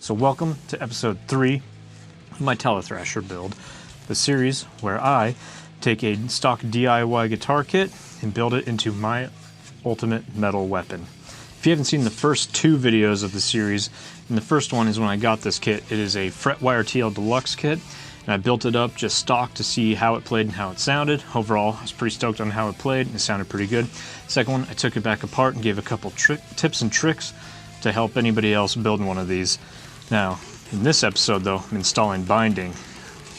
So welcome to episode 3 of my TeleThrasher build, the series where I take a stock DIY guitar kit and build it into my ultimate metal weapon. If you haven't seen the first 2 videos of the series, and the first one is when I got this kit. It is a Fretwire TL Deluxe kit, and I built it up just stock to see how it played and how it sounded. Overall, I was pretty stoked on how it played, and it sounded pretty good. Second one, I took it back apart and gave a couple tips and tricks to help anybody else build one of these. Now, in this episode though, I'm installing binding.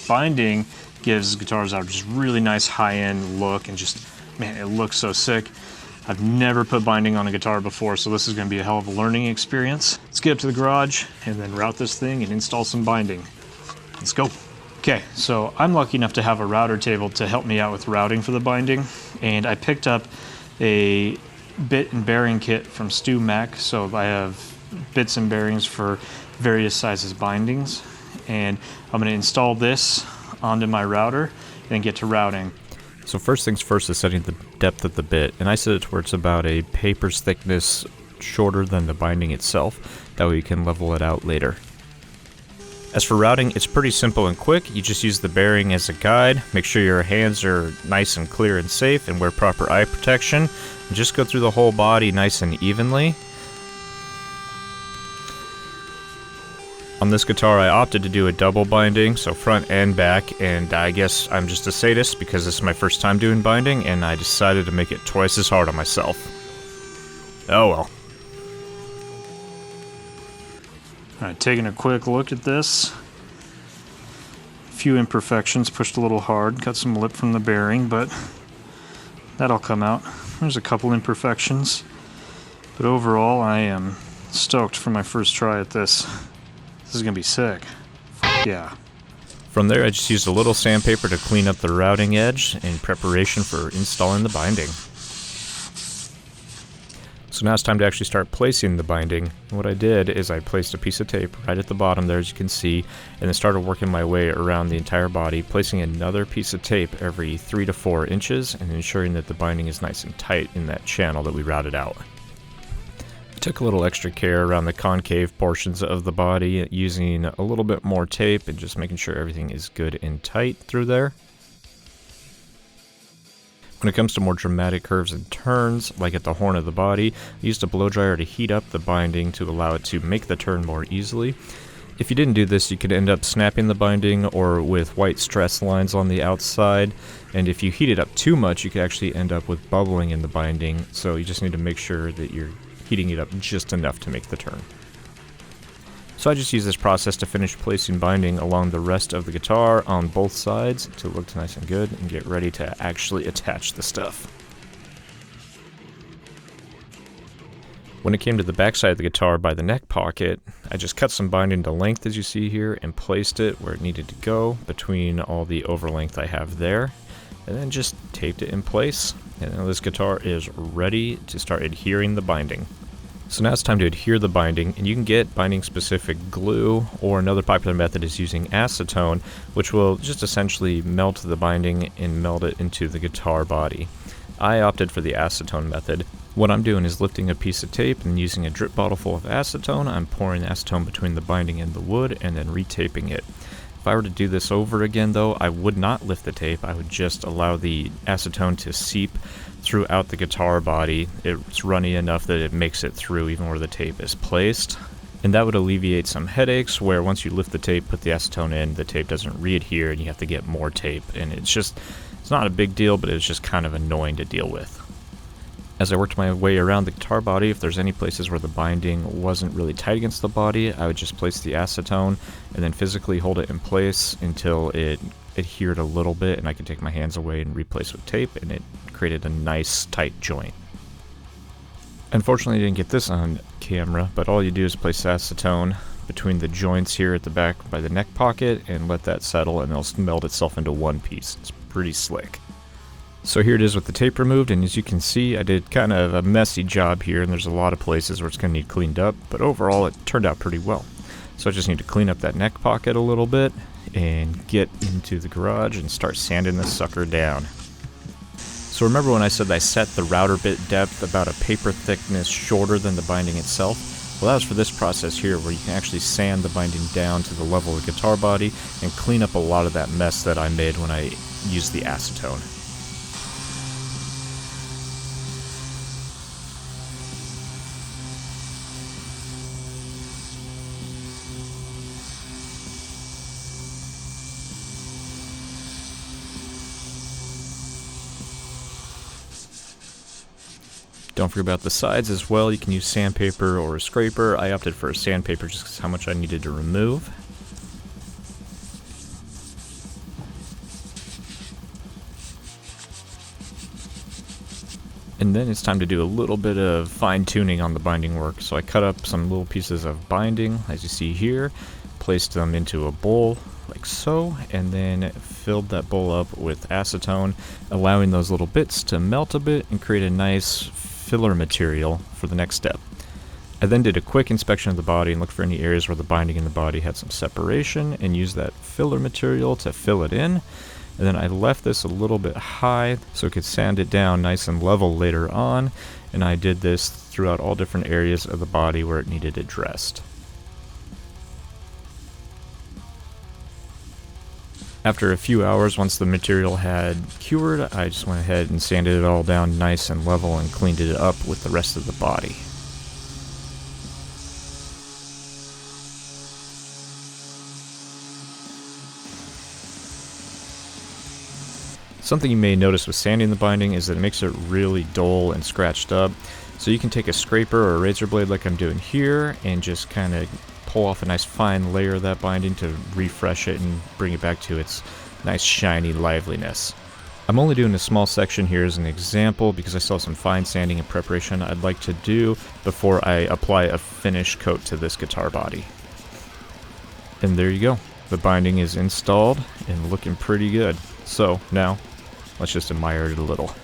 Binding gives guitars a just really nice high-end look, and just, man, it looks so sick. I've never put binding on a guitar before, so this is going to be a hell of a learning experience. Let's get up to the garage and then route this thing and install some binding. Let's go. Okay, so I'm lucky enough to have a router table to help me out with routing for the binding, and I picked up a bit and bearing kit from Stu Mac, so I have bits and bearings for various sizes bindings, and I'm going to install this onto my router and get to routing. So first things first is setting the depth of the bit, and I set it to where it's about a paper's thickness shorter than the binding itself. That way you can level it out later. As for routing, it's pretty simple and quick. You just use the bearing as a guide, make sure your hands are nice and clear and safe, and wear proper eye protection, and just go through the whole body nice and evenly. On this guitar I opted to do a double binding, so front and back, and I guess I'm just a sadist because this is my first time doing binding, and I decided to make it twice as hard on myself. Oh well. Alright, taking a quick look at this. A few imperfections, pushed a little hard, got some lip from the bearing, but that'll come out. There's a couple imperfections, but overall I am stoked for my first try at this. This is gonna be sick. Yeah. From there I just used a little sandpaper to clean up the routing edge in preparation for installing the binding. So now it's time to actually start placing the binding. What I did is I placed a piece of tape right at the bottom there, as you can see, and then started working my way around the entire body, placing another piece of tape every 3 to 4 inches and ensuring that the binding is nice and tight in that channel that we routed out. I took a little extra care around the concave portions of the body, using a little bit more tape and just making sure everything is good and tight through there. When it comes to more dramatic curves and turns, like at the horn of the body, I used a blow dryer to heat up the binding to allow it to make the turn more easily. If you didn't do this, you could end up snapping the binding or with white stress lines on the outside, and if you heat it up too much, you could actually end up with bubbling in the binding, so you just need to make sure that you're heating it up just enough to make the turn. So I just use this process to finish placing binding along the rest of the guitar on both sides to look nice and good and get ready to actually attach the stuff. When it came to the back side of the guitar by the neck pocket, I just cut some binding to length, as you see here, and placed it where it needed to go between all the overlength I have there, and then just taped it in place. And now this guitar is ready to start adhering the binding. So now it's time to adhere the binding, and you can get binding specific glue, or another popular method is using acetone, which will just essentially melt the binding and melt it into the guitar body. I opted for the acetone method. What I'm doing is lifting a piece of tape and using a drip bottle full of acetone, I'm pouring acetone between the binding and the wood and then retaping it. If I were to do this over again though, I would not lift the tape, I would just allow the acetone to seep throughout the guitar body. It's runny enough that it makes it through even where the tape is placed. And that would alleviate some headaches where once you lift the tape, put the acetone in, the tape doesn't re-adhere and you have to get more tape. And it's not a big deal, but it's just kind of annoying to deal with. As I worked my way around the guitar body, if there's any places where the binding wasn't really tight against the body, I would just place the acetone and then physically hold it in place until it adhered a little bit and I could take my hands away and replace with tape, and it created a nice tight joint. Unfortunately I didn't get this on camera, but all you do is place acetone between the joints here at the back by the neck pocket and let that settle, and it'll melt itself into one piece. It's pretty slick. So here it is with the tape removed, and as you can see I did kind of a messy job here, and there's a lot of places where it's going to need cleaned up, but overall it turned out pretty well. So I just need to clean up that neck pocket a little bit and get into the garage and start sanding this sucker down. So remember when I said I set the router bit depth about a paper thickness shorter than the binding itself? allows for this process here where you can actually sand the binding down to the level of the guitar body and clean up a lot of that mess that I made when I used the acetone. Don't forget about the sides as well. You can use sandpaper or a scraper. I opted for a sandpaper just because how much I needed to remove. And then it's time to do a little bit of fine tuning on the binding work. So I cut up some little pieces of binding, as you see here, placed them into a bowl like so, and then filled that bowl up with acetone, allowing those little bits to melt a bit and create a nice filler material for the next step. I then did a quick inspection of the body and looked for any areas where the binding in the body had some separation and used that filler material to fill it in. And then I left this a little bit high so it could sand it down nice and level later on, and I did this throughout all different areas of the body where it needed addressed. After a few hours, once the material had cured, I just went ahead and sanded it all down nice and level and cleaned it up with the rest of the body. Something you may notice with sanding the binding is that it makes it really dull and scratched up. So you can take a scraper or a razor blade like I'm doing here and just kind of pull off a nice fine layer of that binding to refresh it and bring it back to its nice shiny liveliness. I'm only doing a small section here as an example because I still have some fine sanding and preparation I'd like to do before I apply a finish coat to this guitar body. And there you go. The binding is installed and looking pretty good. So now, let's just admire it a little.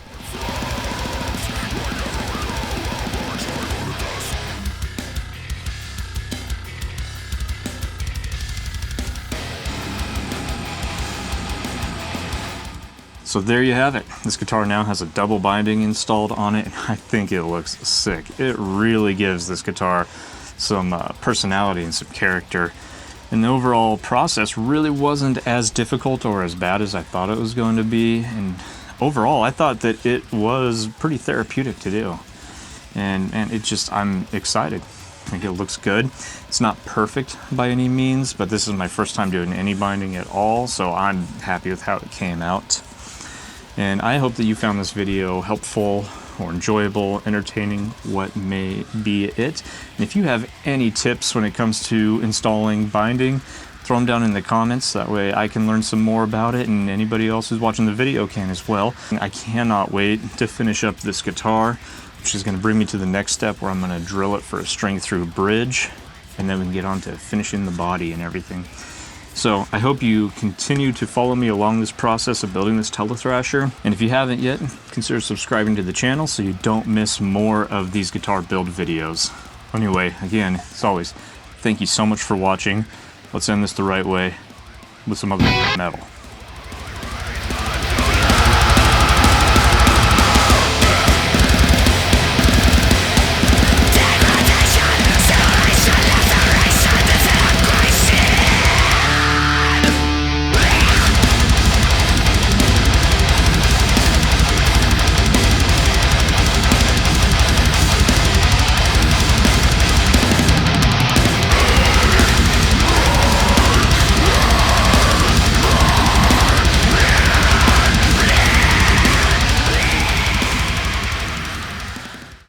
So there you have it. This guitar now has a double binding installed on it, and I think it looks sick. It really gives this guitar some personality and some character. And the overall process really wasn't as difficult or as bad as I thought it was going to be. And overall, I thought that it was pretty therapeutic to do. And I'm excited. I think it looks good. It's not perfect by any means, but this is my first time doing any binding at all, so I'm happy with how it came out. And I hope that you found this video helpful or enjoyable, entertaining, what may be it. And if you have any tips when it comes to installing binding, throw them down in the comments. That way I can learn some more about it, and anybody else who's watching the video can as well. I cannot wait to finish up this guitar, which is going to bring me to the next step where I'm going to drill it for a string through bridge, and then we can get on to finishing the body and everything. So I hope you continue to follow me along this process of building this TeleThrasher. And if you haven't yet, consider subscribing to the channel so you don't miss more of these guitar build videos. Anyway, again, as always, thank you so much for watching. Let's end this the right way with some other metal.